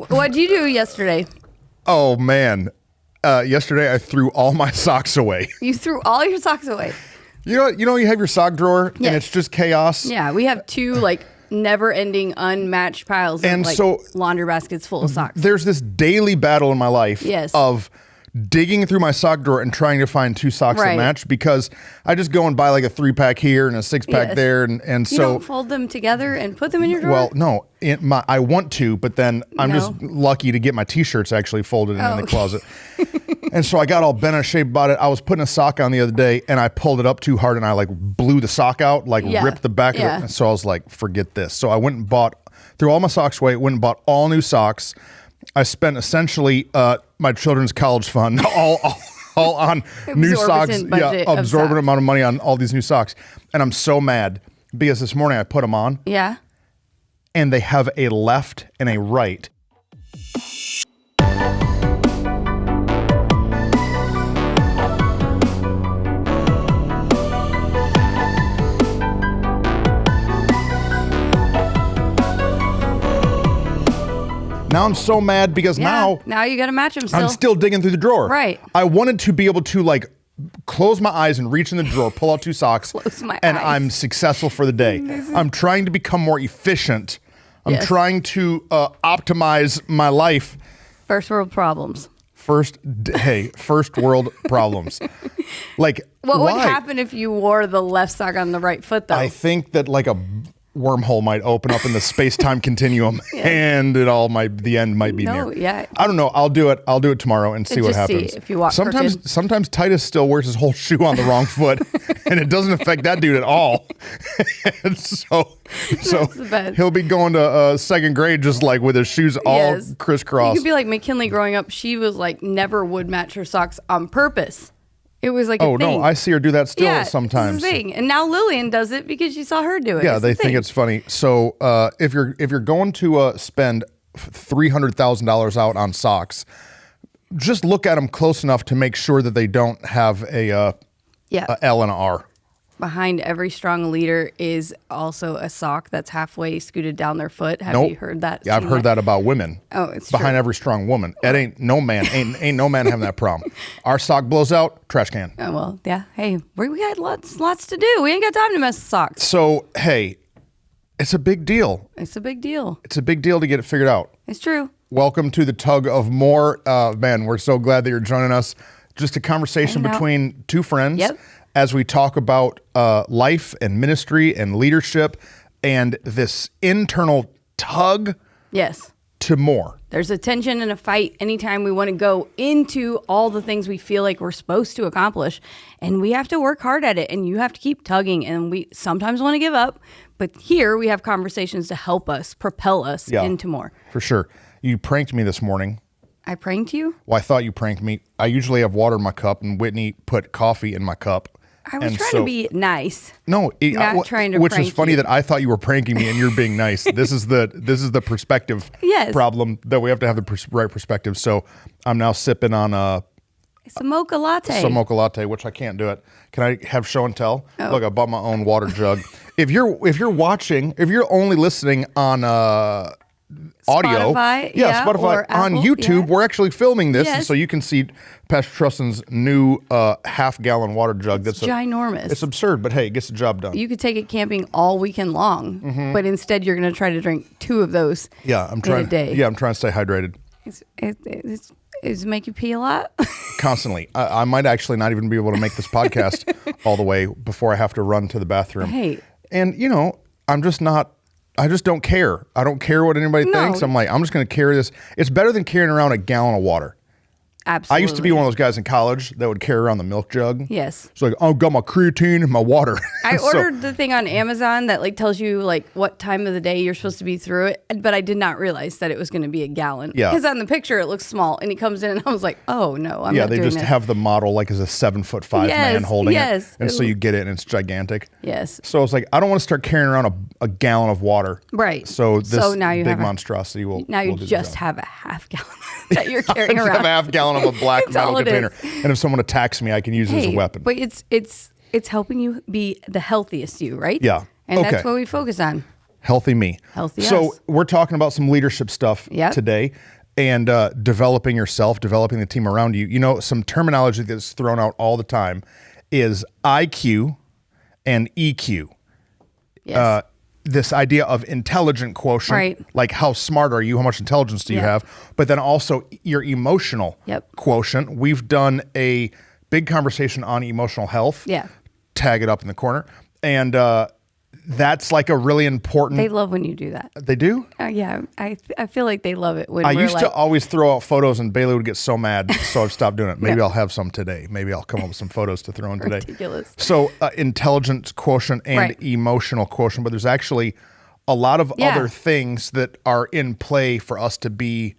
What'd you do yesterday? Oh, man. Yesterday, I threw all my socks away. You threw all your socks away. You have your sock drawer, and it's just chaos. Yeah, we have two, never-ending, unmatched piles of, laundry baskets full of socks. There's this daily battle in my life of digging through my sock drawer and trying to find two socks that match, because I just go and buy like a 3-pack here and a 6-pack there, and so you don't fold them together and put them in your drawer. Well, no, I want to, but then I'm just lucky to get my t-shirts actually folded in the closet. And so I got all bent out of shape about it. I was putting a sock on the other day, and I pulled it up too hard, and I blew the sock out, ripped the back of it. And so I was like, forget this. So I went and threw all my socks away, went and bought all new socks. I spent essentially my children's college fund all on new socks. Yeah, absorbent amount of money on all these new socks. And I'm so mad because this morning I put them on. Yeah. And they have a left and a right. Now I'm so mad because now you got to match them still. I'm still digging through the drawer. Right. I wanted to be able to close my eyes and reach in the drawer, pull out two socks, and I'm successful for the day. I'm trying to become more efficient. I'm trying to optimize my life. First world problems. First world problems. What would happen if you wore the left sock on the right foot, though? I think that a wormhole might open up in the space-time continuum, and the end might be near. Yeah. I don't know. I'll do it tomorrow and see what happens. See if you walk sometimes Titus still wears his whole shoe on the wrong foot, and it doesn't affect that dude at all. And so he'll be going to second grade just with his shoes all crisscross. You could be like McKinley growing up. She was never would match her socks on purpose. It was a thing. No, I see her do that still sometimes. It's a thing. And now Lillian does it because she saw her do it. Yeah, they think it's funny. So if you're going to spend $300,000 out on socks, just look at them close enough to make sure that they don't have a L and a R. Behind every strong leader is also a sock that's halfway scooted down their foot. Have you heard that? Yeah, I've heard that about women. Oh, it's behind true. Every strong woman. It ain't no man having that problem. Our sock blows out, trash can. Oh, well, yeah. Hey, we got lots to do. We ain't got time to mess with socks. So, hey, it's a big deal. It's a big deal. It's a big deal to get it figured out. It's true. Welcome to the Tug of More. Man, we're so glad that you're joining us. Just a conversation between two friends. Yep. As we talk about life and ministry and leadership and this internal tug to more. There's a tension and a fight anytime we want to go into all the things we feel like we're supposed to accomplish. And we have to work hard at it, and you have to keep tugging. And we sometimes want to give up. But here we have conversations to help us, propel us into more. For sure. You pranked me this morning. I pranked you? Well, I thought you pranked me. I usually have water in my cup, and Whitney put coffee in my cup. I was trying to be nice. No, trying to. Which is funny that I thought you were pranking me and you're being nice. This is the perspective problem that we have to have the right perspective. So I'm now sipping on it's a mocha latte. Some mocha latte, which I can't do it. Can I have show and tell? Oh. Look, I bought my own water jug. If you're only listening on audio, Spotify, Spotify on Apple, YouTube, we're actually filming this, and so you can see Pastor Truston's new half-gallon water jug. That's ginormous. It's absurd, but hey, it gets the job done. You could take it camping all weekend long, but instead you're going to try to drink 2 of those. I'm trying in a day. Yeah, I'm trying to stay hydrated. Does it make you pee a lot? Constantly. I might actually not even be able to make this podcast all the way before I have to run to the bathroom. Hey, and I'm just not. I just don't care. I don't care what anybody thinks. I'm just going to carry this. It's better than carrying around a gallon of water. Absolutely. I used to be one of those guys in college that would carry around the milk jug. Yes. It's I've got my creatine and my water. I ordered the thing on Amazon that tells you what time of the day you're supposed to be through it, but I did not realize that it was going to be a gallon. Yeah. Because on the picture it looks small, and he comes in and I was like, oh no, I'm not doing this. Yeah, they just have the model as a 7'5" man holding it, and so you get it and it's gigantic. Yes. So it's I don't want to start carrying around a gallon of water. Right. So this now you big monstrosity will. Now you just have a half gallon that you're carrying around. I have a half gallon of a black metal container, and if someone attacks me, I can use it as a weapon. But it's helping you be the healthiest you, right? Yeah. And that's what we focus on. Healthy me. Healthy So us. we're talking about some leadership stuff today, and developing yourself, developing the team around you. You know, some terminology that's thrown out all the time is IQ and EQ. Yes. This idea of intelligent quotient, Right. like how smart are you, how much intelligence do you have, but then also your emotional quotient. We've done a big conversation on emotional health. Yeah. Tag it up in the corner. And that's like a really important... They love when you do that. They do? Yeah. I feel like they love it when I we're used to always throw out photos and Bailey would get so mad, so I've stopped doing it. Maybe I'll have some today. Maybe I'll come up with some photos to throw in today. Ridiculous. So intelligence quotient and emotional quotient, but there's actually a lot of other things that are in play for us to be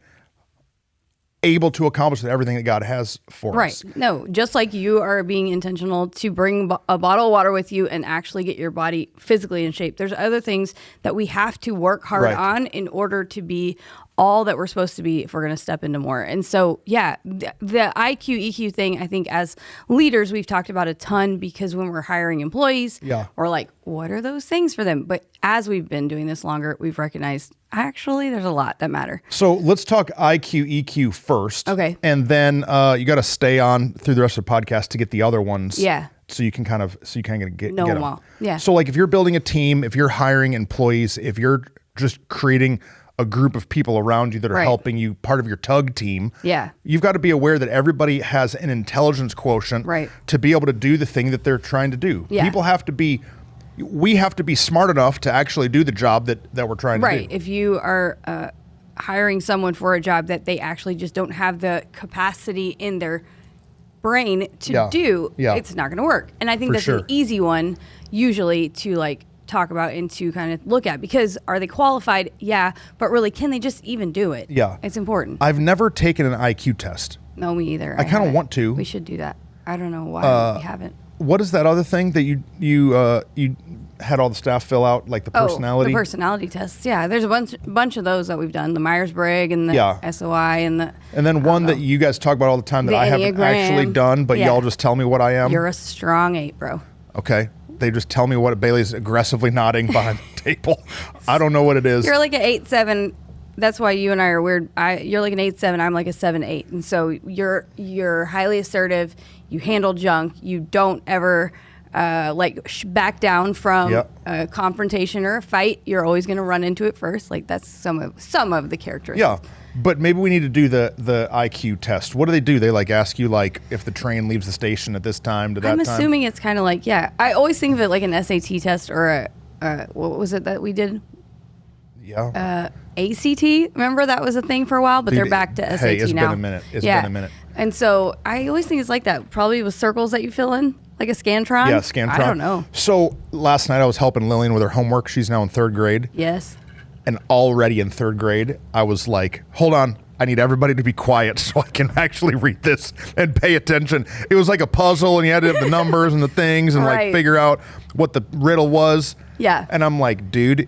able to accomplish everything that God has for us. Right. No, just like you are being intentional to bring a bottle of water with you and actually get your body physically in shape. There's other things that we have to work hard on in order to be all that we're supposed to be if we're going to step into more. And so, the IQ, EQ thing, I think as leaders, we've talked about a ton because when we're hiring employees, we're like, what are those things for them? But as we've been doing this longer, we've recognized actually there's a lot that matter. So let's talk IQ, EQ first. Okay. And then you got to stay on through the rest of the podcast to get the other ones. Yeah. So you can get Know them them all. Yeah. So like if you're building a team, if you're hiring employees, if you're just creating a group of people around you that are helping you, part of your tug team, you've got to be aware that everybody has an intelligence quotient to be able to do the thing that they're trying to do. People have to be, we have to be smart enough to actually do the job that we're trying to do. Right. If you are hiring someone for a job that they actually just don't have the capacity in their brain to do, it's not going to work. And I think that's an easy one usually to like talk about and to kind of look at, because are they qualified? Yeah, but really, can they just even do it? Yeah, it's important. I've never taken an IQ test. No, me either. I kind of want to. We should do that. I don't know why we haven't. What is that other thing that you had all the staff fill out, like the personality? The personality tests. Yeah, there's a bunch of those that we've done. The Myers-Briggs and the SOI and then one that you guys talk about all the time that I haven't actually done, but y'all just tell me what I am. You're a strong 8, bro. Okay. They just tell me what Bailey's aggressively nodding behind the table. I don't know what it is. You're like an 8-7. That's why you and I are weird. You're like an 8-7. I'm like a 7-8. And so you're highly assertive. You handle junk. You don't ever back down from a confrontation or a fight. You're always going to run into it first. Like that's some of the characteristics. Yeah. But maybe we need to do the IQ test. What do they do? They like ask you like if the train leaves the station at this time to that time? I'm assuming it's kind of like, I always think of it like an SAT test or what was it that we did? Yeah. ACT. Remember that was a thing for a while, but they're back to SAT now. It's been a minute. It's been a minute. And so I always think it's like that. Probably with circles that you fill in, like a Scantron. Yeah, Scantron. I don't know. So last night I was helping Lillian with her homework. She's now in 3rd grade. Yes. And already in 3rd grade, I was like, hold on. I need everybody to be quiet so I can actually read this and pay attention. It was like a puzzle, and you had to have the numbers and the things and like figure out what the riddle was. Yeah. And I'm like, dude,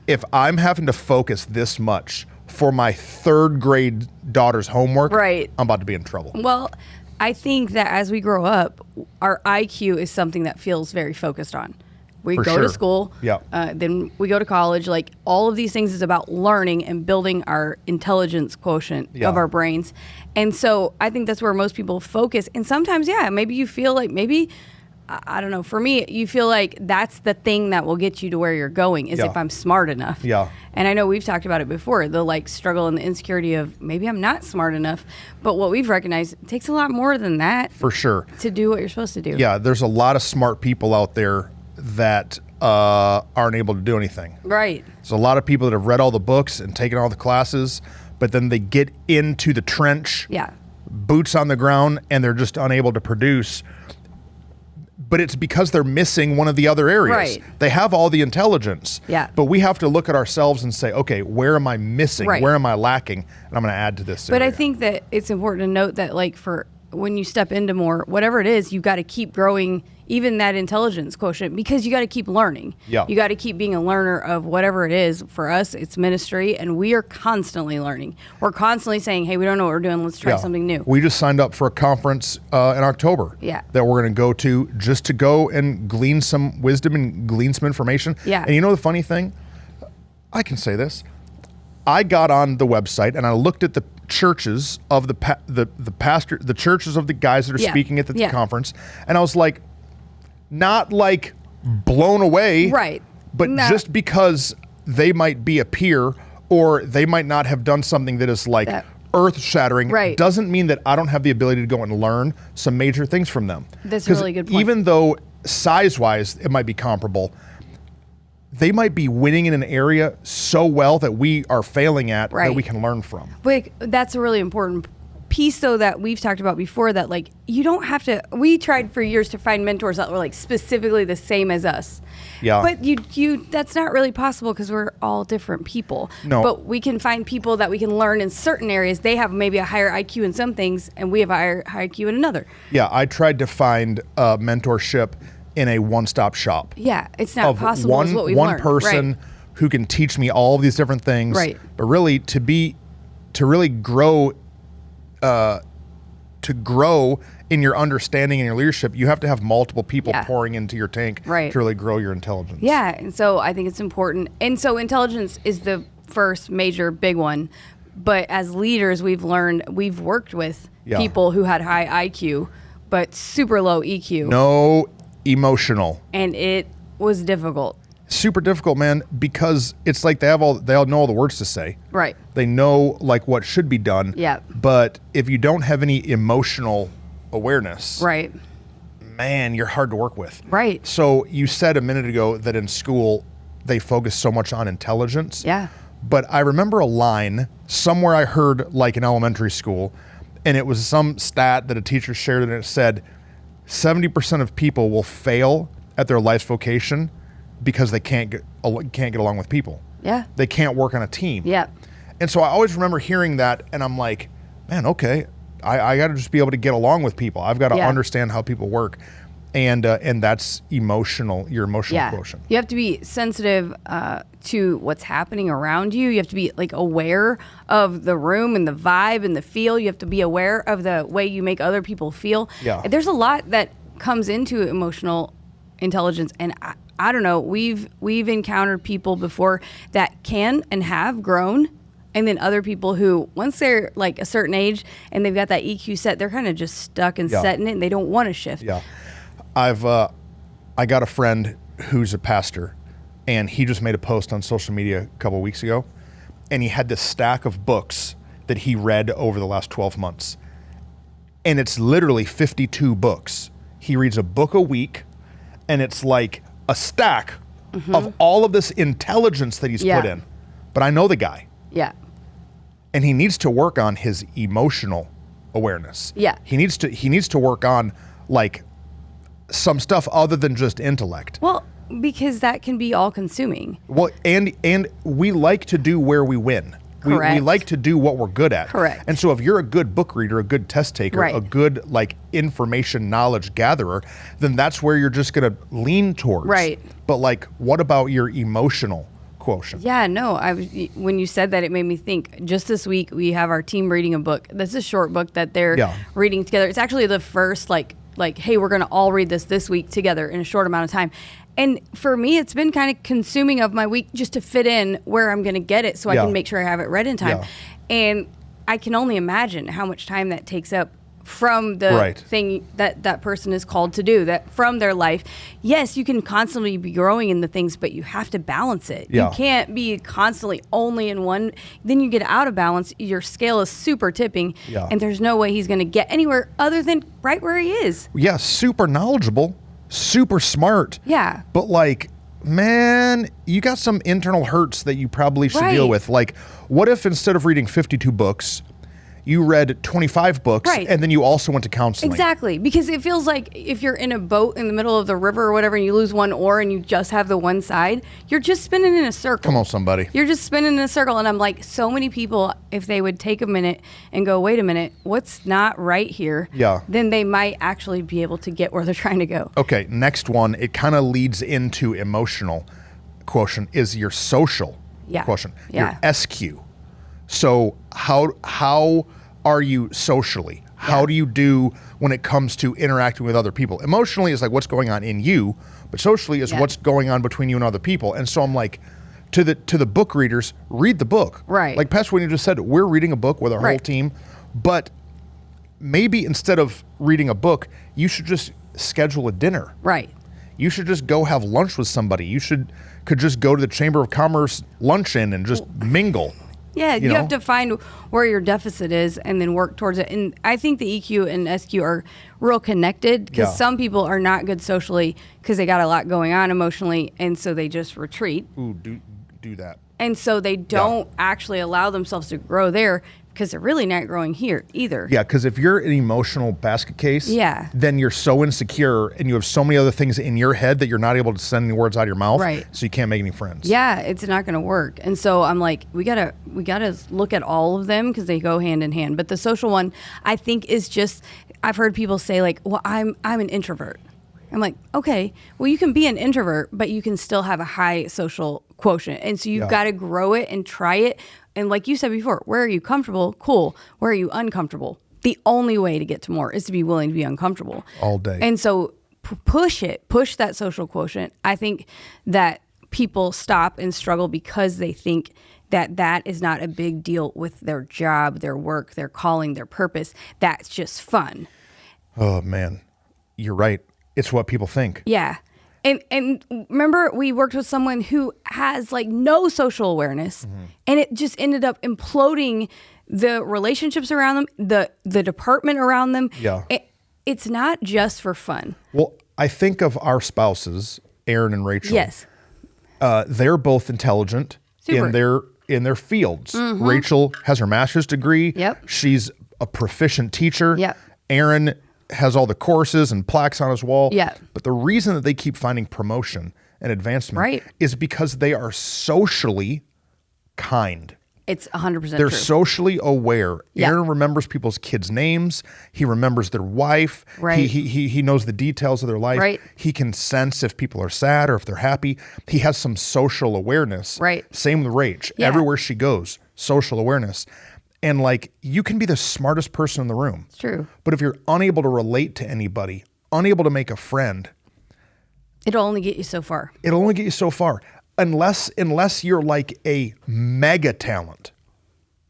if I'm having to focus this much for my 3rd grade daughter's homework, I'm about to be in trouble. Well, I think that as we grow up, our IQ is something that feels very focused on. We go to school, then we go to college. Like all of these things is about learning and building our intelligence quotient of our brains. And so I think that's where most people focus. And sometimes, maybe you feel like I don't know. For me, you feel like that's the thing that will get you to where you're going is if I'm smart enough. Yeah. And I know we've talked about it before, the like struggle and the insecurity of maybe I'm not smart enough. But what we've recognized, it takes a lot more than that. For sure. To do what you're supposed to do. Yeah. There's a lot of smart people out there that aren't able to do anything. Right. There's a lot of people that have read all the books and taken all the classes, but then they get into the trench, boots on the ground, and they're just unable to produce. But it's because they're missing one of the other areas. Right. They have all the intelligence, but we have to look at ourselves and say, okay, where am I missing? Where am I lacking? And I'm going to add to this But area. I think that it's important to note that like for when you step into more, whatever it is, you got to keep growing even that intelligence quotient because you got to keep learning. Yeah. You got to keep being a learner of whatever it is. For us, it's ministry, and we are constantly learning. We're constantly saying, hey, we don't know what we're doing. Let's try something new. We just signed up for a conference in October that we're going to go to just to go and glean some wisdom and glean some information. Yeah. And you know the funny thing? I can say this. I got on the website and I looked at the churches of the pastor, the churches of the guys that are speaking at the conference, and I was like, not like blown away, right? But just because they might be a peer or they might not have done something that is like earth-shattering, doesn't mean that I don't have the ability to go and learn some major things from them. That's a really good point. Even though size-wise it might be comparable, they might be winning in an area so well that we are failing at that we can learn from. But that's a really important piece, though, that we've talked about before, that like you don't have to. We tried for years to find mentors that were like specifically the same as us. Yeah. But you that's not really possible because we're all different people. No. But we can find people that we can learn in certain areas. They have maybe a higher IQ in some things, and we have a higher IQ in another. Yeah, I tried to find mentorship in a one-stop shop. Yeah, it's not possible. One, is what we've one learned. person who can teach me all of these different things. Right. But really, to really grow, in your understanding and your leadership, you have to have multiple people pouring into your tank to really grow your intelligence. Yeah, and so I think it's important. And so intelligence is the first major big one. But as leaders, we've worked with people who had high IQ, but super low EQ. No emotional. And it was difficult. Super difficult, man, because it's like they all know all the words to say. Right. They know like what should be done. Yeah. But if you don't have any emotional awareness, right, man, you're hard to work with. Right. So you said a minute ago that in school they focus so much on intelligence. Yeah. But I remember a line somewhere I heard like in elementary school, and it was some stat that a teacher shared, and it said 70% of people will fail at their life's vocation because they can't get along with people. Yeah. They can't work on a team. Yeah. And so I always remember hearing that, and I'm like, man, okay, I got to just be able to get along with people. I've got to understand how people work, and that's emotional. Your emotional quotient. You have to be sensitive to what's happening around you. You have to be like aware of the room and the vibe and the feel. You have to be aware of the way you make other people feel. Yeah. There's a lot that comes into emotional intelligence, and I don't know. We've encountered people before that can and have grown, and then other people who, once they're like a certain age and they've got that EQ set, they're kind of just stuck and set in it, and they don't want to shift. Yeah, I got a friend who's a pastor, and he just made a post on social media a couple of weeks ago, and he had this stack of books that he read over the last 12 months, and it's literally 52 books. He reads a book a week, and it's like a stack of all of this intelligence that he's put in. But I know the guy. Yeah. And he needs to work on his emotional awareness. Yeah. He needs to work on like some stuff other than just intellect. Well, because that can be all consuming. Well, and we like to do where we win. Correct. We like to do what we're good at. Correct. And so if you're a good book reader, a good test taker, a good like information knowledge gatherer, then that's where you're just going to lean towards. Right. But like, what about your emotional quotient? Yeah, no, when you said that, it made me think. Just this week, we have our team reading a book. That's a short book that they're reading together. It's actually the first like, hey, we're going to all read this week together in a short amount of time. And for me, it's been kind of consuming of my week just to fit in where I'm going to get it so I can make sure I have it read in time. Yeah. And I can only imagine how much time that takes up from the thing that person is called to do, that from their life. Yes, you can constantly be growing in the things, but you have to balance it. Yeah. You can't be constantly only in one. Then you get out of balance. Your scale is super tipping, and there's no way he's going to get anywhere other than right where he is. Yeah, super knowledgeable, super smart. Yeah. But like, man, you got some internal hurts that you probably should deal with. Like, what if instead of reading 52 books, you read 25 books and then you also went to counseling? Exactly. Because it feels like if you're in a boat in the middle of the river or whatever and you lose one oar and you just have the one side, you're just spinning in a circle. Come on, somebody. You're just spinning in a circle. And I'm like, so many people, if they would take a minute and go, wait a minute, what's not right here? Yeah. Then they might actually be able to get where they're trying to go. Okay, next one, it kind of leads into emotional quotient, is your social quotient, your SQ. So how are you socially? How do you do when it comes to interacting with other people? Emotionally is like what's going on in you, but socially is what's going on between you and other people. And so I'm like, to the book readers, read the book. Right. Like Pastor Whitney just said, we're reading a book with our whole team, but maybe instead of reading a book, you should just schedule a dinner. Right. You should just go have lunch with somebody. You could just go to the Chamber of Commerce luncheon and just mingle. Yeah, you have to find where your deficit is and then work towards it. And I think the EQ and SQ are real connected because some people are not good socially because they got a lot going on emotionally, and so they just retreat. Ooh, do that. And so they don't actually allow themselves to grow there because they're really not growing here either. Yeah, because if you're an emotional basket case, then you're so insecure and you have so many other things in your head that you're not able to send any words out of your mouth. Right. So you can't make any friends. Yeah, it's not going to work. And so I'm like, we gotta look at all of them because they go hand in hand. But the social one, I think, is just, I've heard people say like, well, I'm an introvert. I'm like, okay, well, you can be an introvert, but you can still have a high social quotient. And so you've got to grow it and try it. And like you said before, where are you comfortable? Cool. Where are you uncomfortable? The only way to get to more is to be willing to be uncomfortable. All day. And so push that social quotient. I think that people stop and struggle because they think that is not a big deal with their job, their work, their calling, their purpose. That's just fun. Oh, man. You're right. It's what people think. Yeah. And remember, we worked with someone who has like no social awareness, and it just ended up imploding the relationships around them, the department around them. Yeah. It's not just for fun. Well, I think of our spouses, Aaron and Rachel. Yes. They're both intelligent in their fields. Rachel has her master's degree. Yep. She's a proficient teacher. Yep. Aaron has all the courses and plaques on his wall. Yeah. But the reason that they keep finding promotion and advancement is because they are socially kind. It's 100% They're true. socially aware. Yeah. Aaron remembers people's kids' names. He remembers their wife. Right. He knows the details of their life. Right. He can sense if people are sad or if they're happy. He has some social awareness. Right. Same with Rach. Yeah. Everywhere she goes, social awareness. And like, you can be the smartest person in the room. It's true. But if you're unable to relate to anybody, unable to make a friend, it'll only get you so far. It'll only get you so far. Unless you're like a mega talent.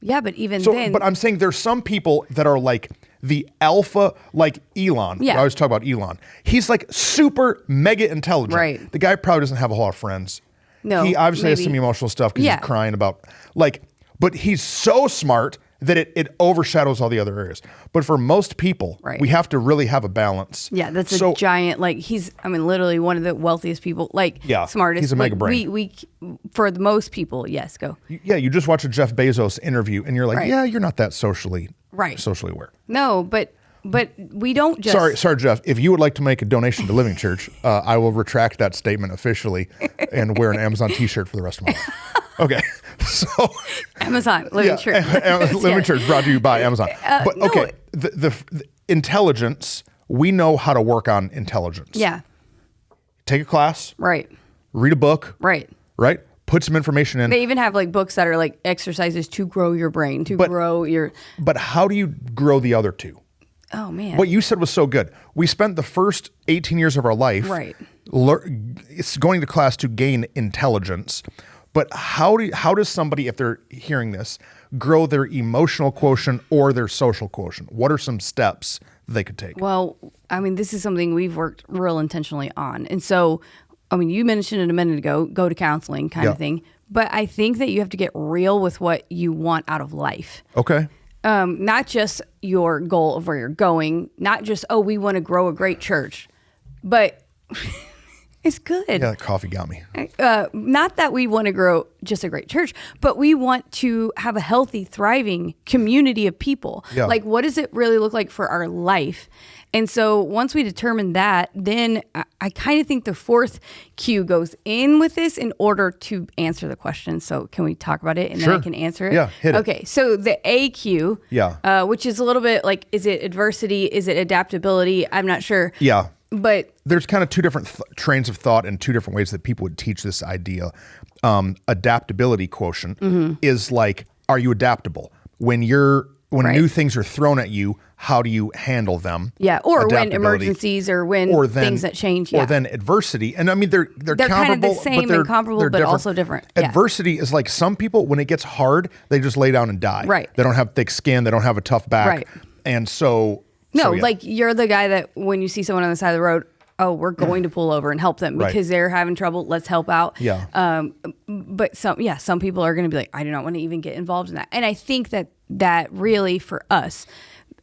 Yeah, but even then. But I'm saying there's some people that are like the alpha, like Elon. Yeah. I always talk about Elon. He's like super mega intelligent. Right. The guy probably doesn't have a whole lot of friends. No. He obviously has maybe. some emotional stuff because he's crying about but he's so smart that it overshadows all the other areas. But for most people, we have to really have a balance. Yeah, that's a giant, he's, literally one of the wealthiest people, smartest. He's a mega brain. We for the most people, yes, go. Yeah, you just watch a Jeff Bezos interview and you're like, yeah, you're not that socially aware. No, but we don't just... Sorry, Jeff. If you would like to make a donation to Living Church, I will retract that statement officially and wear an Amazon t-shirt for the rest of my life. Okay, so... Amazon, Living Church. Living Church brought to you by Amazon. But okay, the intelligence, we know how to work on intelligence. Yeah. Take a class. Right. Read a book. Right. Put some information in. They even have books that are exercises to grow your brain, grow your... But how do you grow the other two? Oh, man. What you said was so good. We spent the first 18 years of our life it's going to class to gain intelligence. But how does somebody, if they're hearing this, grow their emotional quotient or their social quotient? What are some steps they could take? Well, this is something we've worked real intentionally on. And so, you mentioned it a minute ago, go to counseling kind of thing. But I think that you have to get real with what you want out of life. Okay. Not just your goal of where you're going, not just, we want to grow a great church, but it's good. Yeah, that coffee got me. Not that we want to grow just a great church, but we want to have a healthy, thriving community of people. Yeah. What does it really look like for our life? And so once we determine that, then I kind of think the fourth Q goes in with this in order to answer the question. So can we talk about it and then I can answer it? Yeah, hit it. Okay, so the AQ, which is a little bit is it adversity? Is it adaptability? I'm not sure. Yeah. But there's kind of two different trains of thought and two different ways that people would teach this idea. Adaptability quotient is are you adaptable? When you're when new things are thrown at you, how do you handle them? Yeah, or when emergencies or when things that change. Yeah. Or then adversity. And I mean, they're kind of the same and comparable, but also different. Yeah. Adversity is like some people, when it gets hard, they just lay down and die. Right. They don't have thick skin. They don't have a tough back. Right. And so... No, like you're the guy that when you see someone on the side of the road, oh, we're going to pull over and help them because they're having trouble. Let's help out. Yeah. But some people are going to be like, I do not want to even get involved in that. And I think that really for us,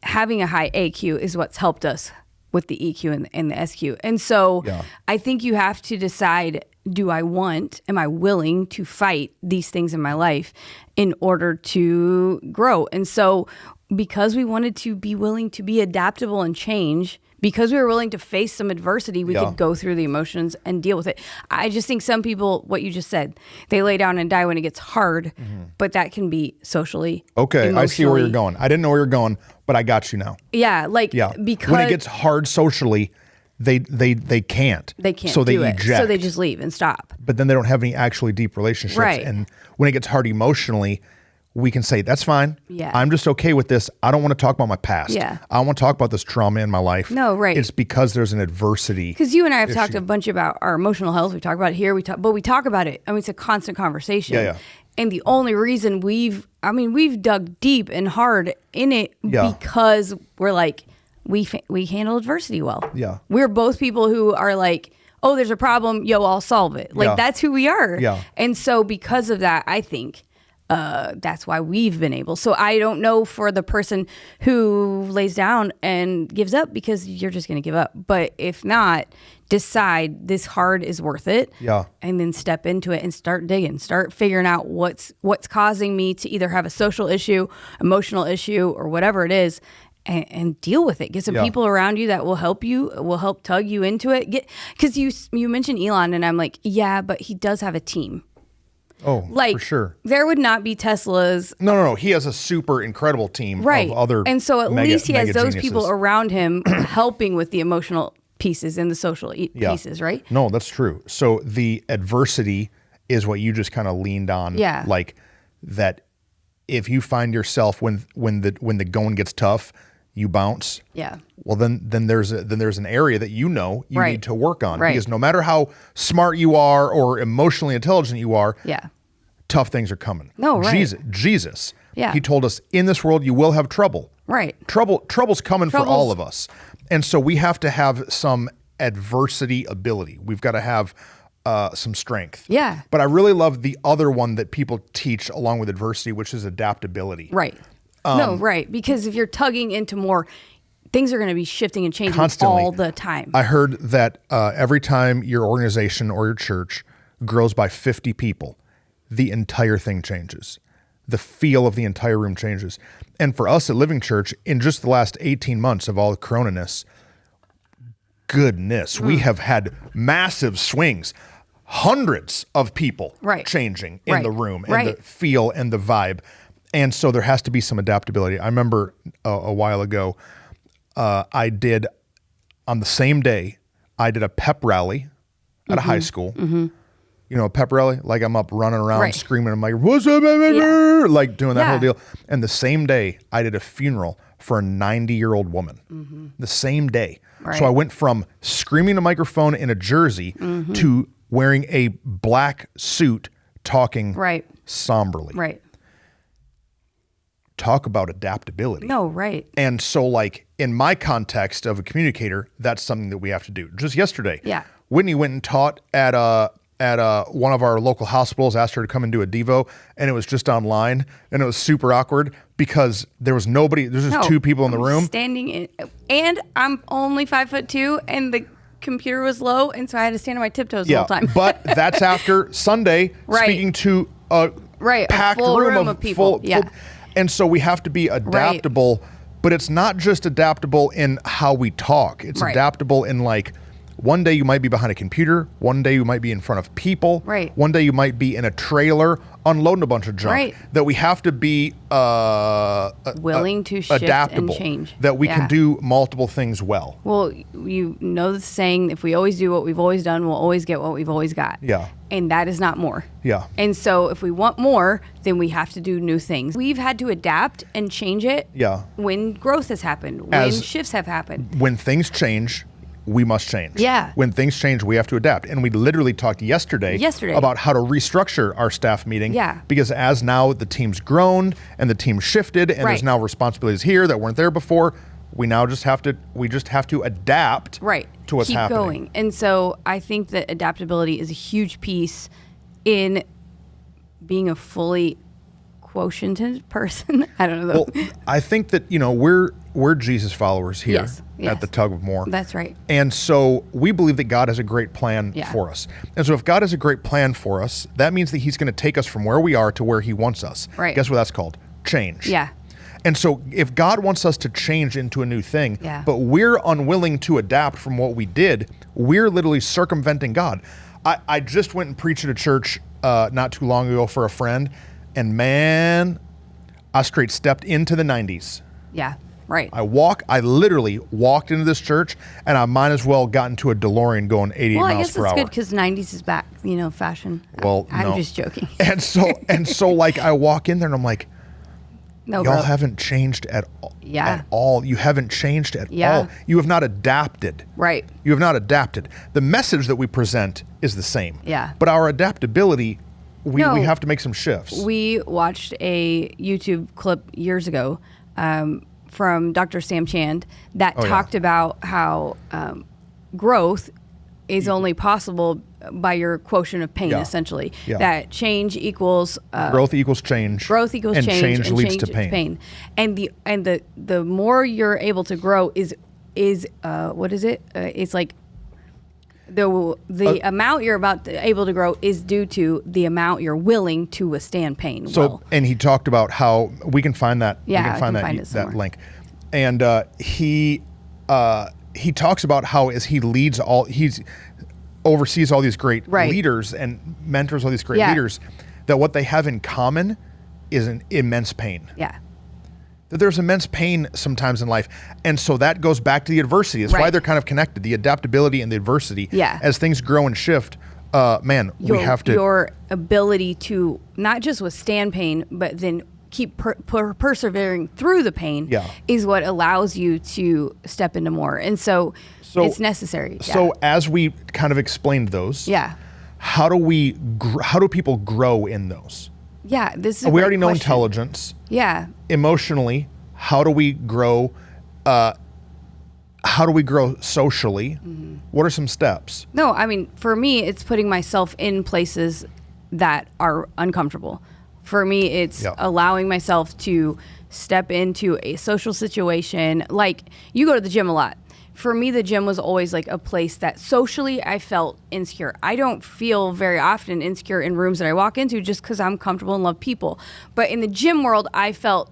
having a high AQ is what's helped us with the EQ and the SQ. And so I think you have to decide, am I willing to fight these things in my life in order to grow? And so because we wanted to be willing to be adaptable and change, because we were willing to face some adversity, we could go through the emotions and deal with it. I just think some people, what you just said, they lay down and die when it gets hard, but that can be socially, okay, I see where you're going. I didn't know where you're going, but I got you now. Yeah, because when it gets hard socially, they can't. They can't so they do eject. it. So they just leave and stop. But then they don't have any actually deep relationships. Right. And when it gets hard emotionally, we can say, that's fine. Yeah. I'm just okay with this. I don't want to talk about my past. Yeah. I don't want to talk about this trauma in my life. No, right. It's because there's an adversity. Because you and I have talked a bunch about our emotional health. We talk about it here. But we talk about it. I mean, it's a constant conversation. Yeah. And the only reason we've dug deep and hard in it because we're like, we handle adversity well. Yeah. We're both people who are like, oh, there's a problem. Yo, I'll solve it. Like, that's who we are. Yeah. And so because of that, I think that's why we've been able. So I don't know for the person who lays down and gives up, because you're just going to give up. But if not, decide this hard is worth it. Yeah. And then step into it and start digging, start figuring out what's causing me to either have a social issue, emotional issue, or whatever it is. And deal with it. Get some people around you that will help tug you into it. Because you mentioned Elon, and I'm like, yeah, but he does have a team. Oh, for sure. There would not be Teslas. No. He has a super incredible team of other and so at least he has those geniuses. people around him helping with the emotional pieces and the social pieces, right? No, that's true. So the adversity is what you just kind of leaned on. Yeah. Like that if you find yourself when the going gets tough, you bounce. Yeah. Well, then there's an area that you need to work on, right. because no matter how smart you are or emotionally intelligent you are, tough things are coming. No, right. Jesus. Yeah. He told us in this world you will have trouble. Right. Trouble's coming for all of us, and so we have to have some adversity ability. We've got to have some strength. Yeah. But I really love the other one that people teach along with adversity, which is adaptability. Right. Right. Because if you're tugging into more, things are going to be shifting and changing constantly all the time. I heard that every time your organization or your church grows by 50 people, the entire thing changes. The feel of the entire room changes. And for us at Living Church, in just the last 18 months of all the coronaness, goodness, we have had massive swings. Hundreds of people changing in the room, and the feel and the vibe. And so there has to be some adaptability. I remember a while ago, I did, on the same day, I did a pep rally at a high school. Mm-hmm. You know, a pep rally, like I'm up running around screaming, I'm like, what's up, like doing that whole deal. And the same day, I did a funeral for a 90-year-old woman. The same day. Right. So I went from screaming a microphone in a jersey to wearing a black suit, talking somberly. Right. Talk about adaptability. No, right. And so, like, in my context of a communicator, that's something that we have to do. Just yesterday, Whitney went and taught at one of our local hospitals, asked her to come and do a Devo, and it was just online, and it was super awkward because there was nobody, there's just two people in the room. Standing in, and I'm only 5'2", and the computer was low, and so I had to stand on my tiptoes the whole time. But that's after Sunday, speaking to a packed full room of people. Full, and so we have to be adaptable, but it's not just adaptable in how we talk. It's adaptable in, like, one day you might be behind a computer. One day you might be in front of people. Right. One day you might be in a trailer unloading a bunch of junk. Right. That we have to be willing to shift adaptable, and change. that we can do multiple things well. Well, you know the saying, if we always do what we've always done, we'll always get what we've always got. Yeah. And that is not more. Yeah. And so if we want more, then we have to do new things. We've had to adapt and change it when growth has happened, when shifts have happened. When things change, we must change. Yeah. When things change, we have to adapt. And we literally talked yesterday about how to restructure our staff meeting. Yeah. Because as now the team's grown and the team shifted and there's now responsibilities here that weren't there before, we just have to adapt to what's happening. Keep going. And so I think that adaptability is a huge piece in being a fully quotiented person. I don't know. Well, I think that, we're Jesus followers here at the Tug of More. That's right. And so we believe that God has a great plan for us. And so if God has a great plan for us, that means that he's going to take us from where we are to where he wants us. Right. Guess what that's called? Change. Yeah. And so if God wants us to change into a new thing, but we're unwilling to adapt from what we did, we're literally circumventing God. I just went and preached at a church not too long ago for a friend, and man, I straight stepped into the 90s. Yeah, right. I literally walked into this church, and I might as well got into a DeLorean going 88 miles per hour. Well, I guess it's good because 90s is back, fashion. Well, I'm just joking. And so like I walk in there and I'm like, no, y'all haven't changed at all. You haven't changed at all. You have not adapted. Right. You have not adapted. The message that we present is the same. Yeah. But our adaptability, we have to make some shifts. We watched a YouTube clip years ago from Dr. Sam Chand that talked about how growth is only possible by your quotient of pain, essentially. Yeah. That change equals growth equals change. Growth equals and change, and leads to pain. And the more you're able to grow is what is it? It's like the amount you're able to grow is due to the amount you're willing to withstand pain. So, and he talked about how we can find that. Yeah, we can find that link. And he talks about how as he leads oversees all these great leaders and mentors all these great leaders, that what they have in common is an immense pain. Yeah. That there's immense pain sometimes in life. And so that goes back to the adversity. It's why they're kind of connected, the adaptability and the adversity. Yeah. As things grow and shift, we have to... Your ability to not just withstand pain, but then keep persevering through the pain is what allows you to step into more. And so it's necessary. Yeah. So as we kind of explained those, how do people grow in those? Yeah, this is we already know intelligence. Yeah. Emotionally, how do we grow? How do we grow socially? Mm-hmm. What are some steps? No, I mean, for me, it's putting myself in places that are uncomfortable. For me, it's allowing myself to step into a social situation. Like, you go to the gym a lot. For me, the gym was always like a place that socially I felt insecure. I don't feel very often insecure in rooms that I walk into just because I'm comfortable and love people. But in the gym world, I felt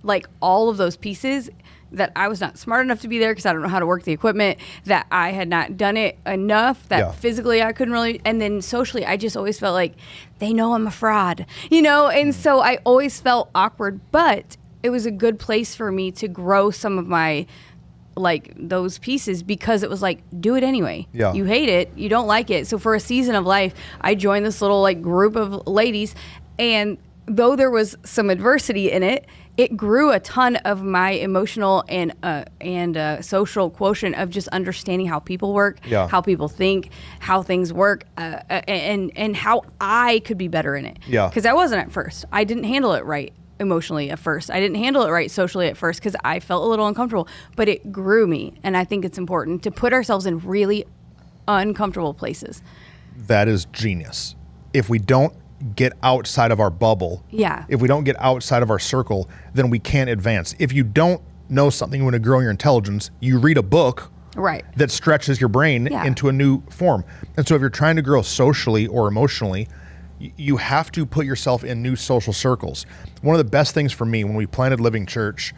like all of those pieces that I was not smart enough to be there because I don't know how to work the equipment, that I had not done it enough, that physically I couldn't really, and then socially I just always felt like they know I'm a fraud, and so I always felt awkward, but it was a good place for me to grow some of my like those pieces because it was like, do it anyway. Yeah. You hate it, you don't like it. So for a season of life, I joined this little like group of ladies, and though there was some adversity in it, it grew a ton of my emotional and social quotient of just understanding how people work, how people think, how things work, and how I could be better in it. Yeah. Because I wasn't at first. I didn't handle it right emotionally at first. I didn't handle it right socially at first because I felt a little uncomfortable. But it grew me, and I think it's important to put ourselves in really uncomfortable places. That is genius. If we don't get outside of our bubble, if we don't get outside of our circle, then we can't advance. If you don't know something, you want to grow your intelligence, you read a book that stretches your brain into a new form. And so if you're trying to grow socially or emotionally, you have to put yourself in new social circles. One of the best things for me when we planted Living Church,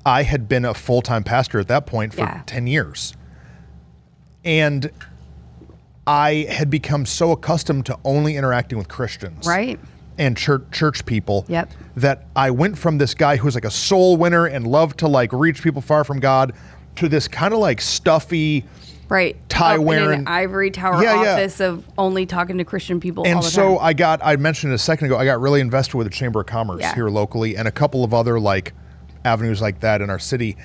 I had been a full-time pastor at that point for 10 years. And I had become so accustomed to only interacting with Christians. Right. and church people. Yep. That I went from this guy who was like a soul winner and loved to like reach people far from God to this kind of like stuffy, right, tie wearing, in an ivory tower office of only talking to Christian people all the time. And so I mentioned a second ago, I got really invested with the Chamber of Commerce here locally and a couple of other like avenues like that in our city.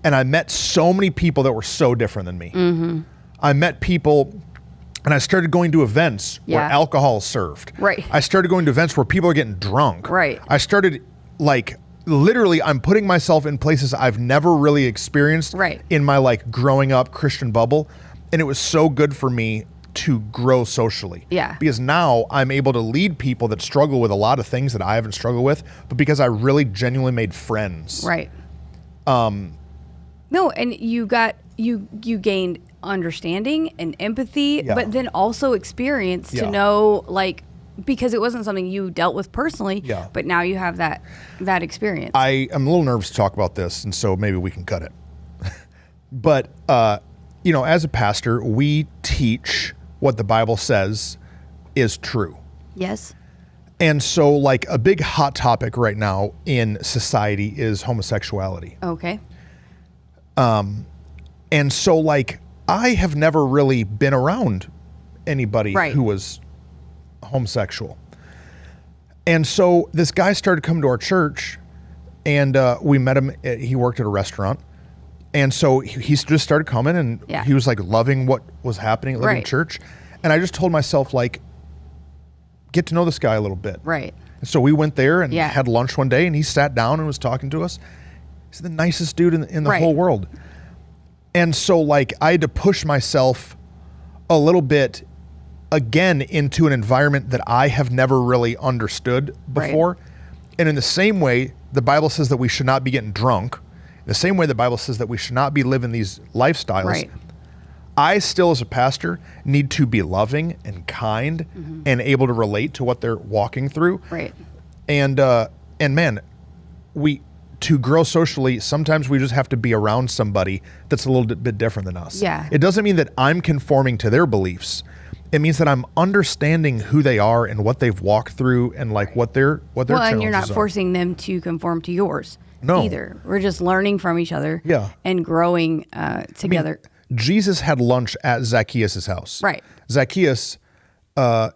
And I met so many people that were so different than me. Mm-hmm. I met people, and I started going to events where alcohol is served. Right. I started going to events where people are getting drunk. Right. I started like, literally, I'm putting myself in places I've never really experienced in my like growing up Christian bubble. And it was so good for me to grow socially. Yeah. Because now I'm able to lead people that struggle with a lot of things that I haven't struggled with, but because I really genuinely made friends. Right. No, and you gained understanding and empathy, but then also experience to know, like, because it wasn't something you dealt with personally, but now you have that experience. I am a little nervous to talk about this, and so maybe we can cut it. But, you know, as a pastor, we teach what the Bible says is true. Yes. And so, like, a big hot topic right now in society is homosexuality. Okay. And so, like, I have never really been around anybody who was homosexual. And so this guy started coming to our church, and we met him. He worked at a restaurant. And so he just started coming, and he was like loving what was happening at Living Church. And I just told myself, like, get to know this guy a little bit. Right. And so we went there and had lunch one day, and he sat down and was talking to us. He's the nicest dude in the whole world. And so, like, I had to push myself a little bit again into an environment that I have never really understood before. And in the same way, the Bible says that we should not be getting drunk. The same way the Bible says that we should not be living these lifestyles. I still, as a pastor, need to be loving and kind and able to relate to what they're walking through. And man, to grow socially, sometimes we just have to be around somebody that's a little bit different than us. It doesn't mean that I'm conforming to their beliefs. It means that I'm understanding who they are and what they've walked through and like what their challenges are. And you're not forcing them to conform to yours either. We're just learning from each other and growing together. I mean, Jesus had lunch at Zacchaeus' house. Zacchaeus,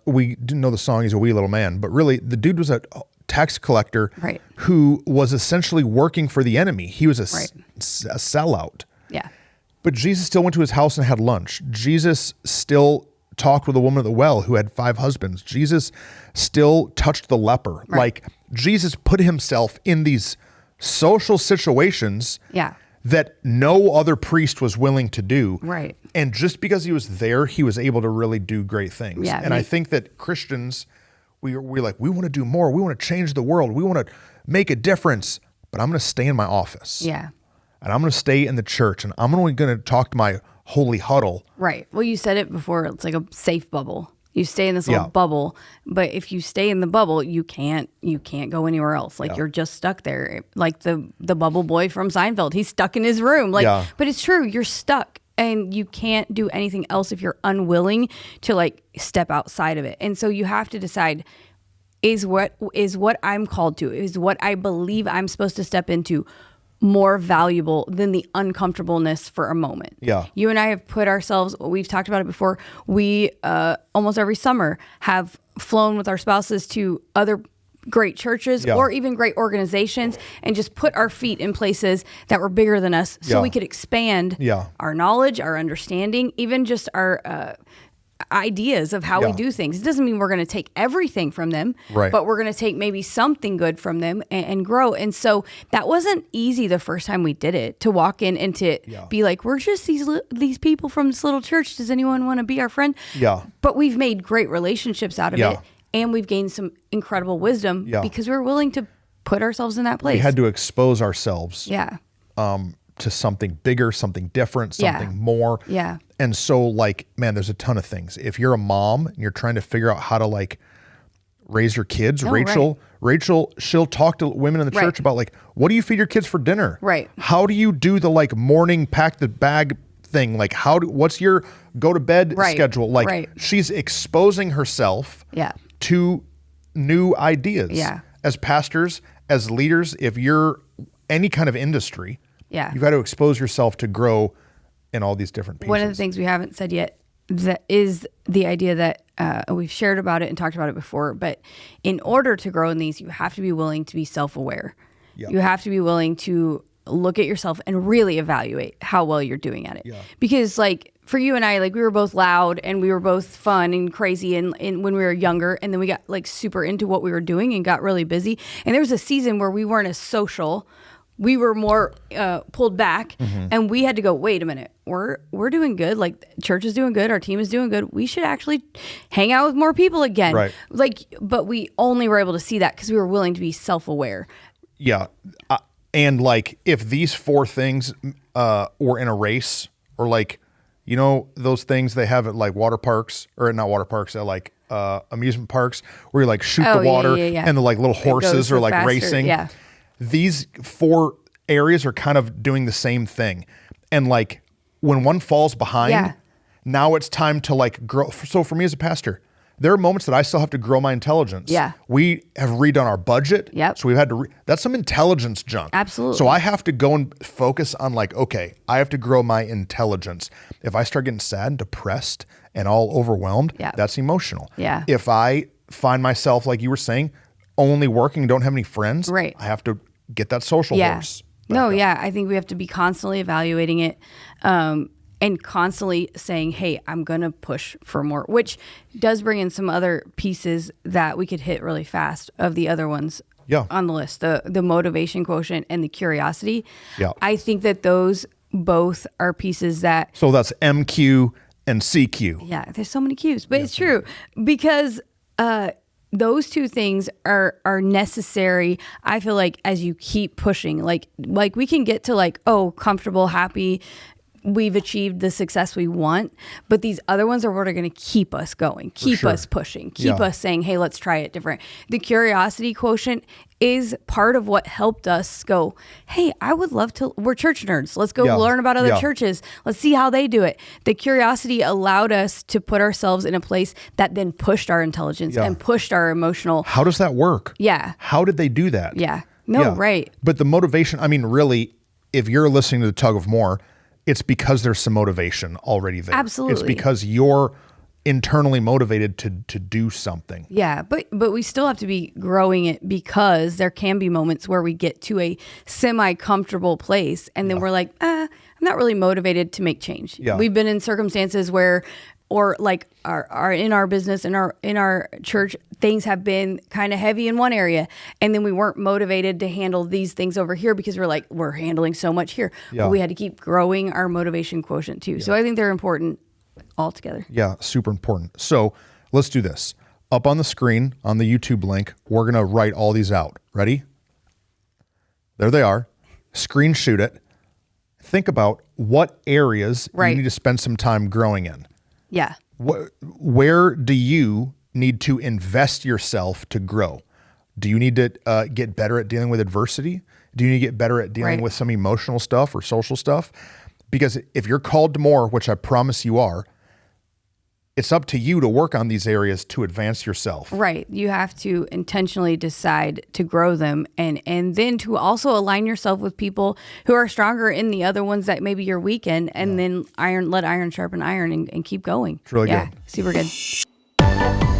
we didn't know the song, he's a wee little man, but really the dude was a tax collector who was essentially working for the enemy. He was a sellout. But Jesus still went to his house and had lunch. Jesus still talked with a woman at the well who had 5 husbands. Jesus still touched the leper. Like, Jesus put himself in these social situations that no other priest was willing to do. And just because he was there, he was able to really do great things. And I think that Christians, we're like, we want to do more. We want to change the world. We want to make a difference. But I'm going to stay in my office. And I'm going to stay in the church. And I'm only going to talk to my holy huddle. Well, you said it before. It's like a safe bubble. You stay in this little bubble, but if you stay in the bubble, you can't go anywhere else. Like you're just stuck there. Like the bubble boy from Seinfeld, he's stuck in his room. Like, but it's true, you're stuck and you can't do anything else if you're unwilling to like step outside of it. And so you have to decide, is what I'm called to, is what I believe I'm supposed to step into more valuable than the uncomfortableness for a moment. You and I have put ourselves, we've talked about it before, we almost every summer have flown with our spouses to other great churches or even great organizations and just put our feet in places that were bigger than us so we could expand our knowledge, our understanding, even just our ideas of how we do things. It doesn't mean we're going to take everything from them, but we're going to take maybe something good from them and grow. And so that wasn't easy the first time we did it, to walk in and to be like, we're just these people from this little church. Does anyone want to be our friend? But we've made great relationships out of it, and we've gained some incredible wisdom because we were willing to put ourselves in that place. We had to expose ourselves to something bigger, something different, something more. And so, like, man, there's a ton of things. If you're a mom and you're trying to figure out how to like raise your kids, Rachel, she'll talk to women in the church about like, what do you feed your kids for dinner? How do you do the like morning pack the bag thing? Like, what's your go to bed schedule? Like, she's exposing herself to new ideas. Yeah. As pastors, as leaders, if you're any kind of industry, Yeah. you've got to expose yourself to grow in all these different pieces. One of the things we haven't said yet that is the idea that we've shared about it and talked about it before, but in order to grow in these, you have to be willing to be self-aware. Yep. You have to be willing to look at yourself and really evaluate how well you're doing at it. Yeah. Because like for you and I, like we were both loud and we were both fun and crazy and when we were younger, and then we got like super into what we were doing and got really busy. And there was a season where we weren't as social. We were more pulled back, and we had to go, wait a minute, we're doing good. Like church is doing good. Our team is doing good. We should actually hang out with more people again. Right. Like, but we only were able to see that because we were willing to be self-aware. Yeah. And like if these 4 things were in a race, or like, you know, those things they have at like water parks, or not water parks, at like amusement parks where you like shoot the water and the like little horses are like faster. racing. Yeah. These 4 areas are kind of doing the same thing. And like when one falls behind, now it's time to like grow. So for me as a pastor, there are moments that I still have to grow my intelligence. Yeah. We have redone our budget. Yep. So we've had to, that's some intelligence junk. Absolutely. So I have to go and focus on like, okay, I have to grow my intelligence. If I start getting sad and depressed and all overwhelmed, that's emotional. Yeah. If I find myself, like you were saying, only working, don't have any friends, right, I have to get that social horse. No, I think we have to be constantly evaluating it and constantly saying, hey, I'm going to push for more, which does bring in some other pieces that we could hit really fast of the other ones on the list, the motivation quotient and the curiosity. Yeah. I think that those both are pieces that... So that's MQ and CQ. Yeah, there's so many Qs, but it's true because... those 2 things are necessary. I feel like as you keep pushing, like we can get to like, oh, comfortable, happy, we've achieved the success we want, but these other ones are what are going to keep us going, keep us pushing, keep us saying, hey, let's try it different. The curiosity quotient is part of what helped us go, hey, I would love to, we're church nerds. Let's go learn about other churches. Let's see how they do it. The curiosity allowed us to put ourselves in a place that then pushed our intelligence and pushed our emotional. How does that work? Yeah. How did they do that? Yeah. No, right. But the motivation, I mean, really, if you're listening to the Tug of More, it's because there's some motivation already there. Absolutely. It's because you're internally motivated to do something. Yeah, but we still have to be growing it because there can be moments where we get to a semi-comfortable place and then we're like, I'm not really motivated to make change. Yeah. We've been in circumstances where, or like our in our business, in our church, things have been kind of heavy in one area, and then we weren't motivated to handle these things over here because we're handling so much here. Yeah. But we had to keep growing our motivation quotient too. So I think they're important altogether. Yeah, super important. So let's do this. Up on the screen on the YouTube link, we're going to write all these out. Ready? There they are. Screenshot it. Think about what areas you need to spend some time growing in. Yeah. Where do you need to invest yourself to grow? Do you need to get better at dealing with adversity? Do you need to get better at dealing with some emotional stuff or social stuff? Because if you're called to more, which I promise you are, it's up to you to work on these areas to advance yourself. Right. You have to intentionally decide to grow them and then to also align yourself with people who are stronger in the other ones that maybe you're weak in, and then let iron sharpen iron and keep going. It's really good. Super good.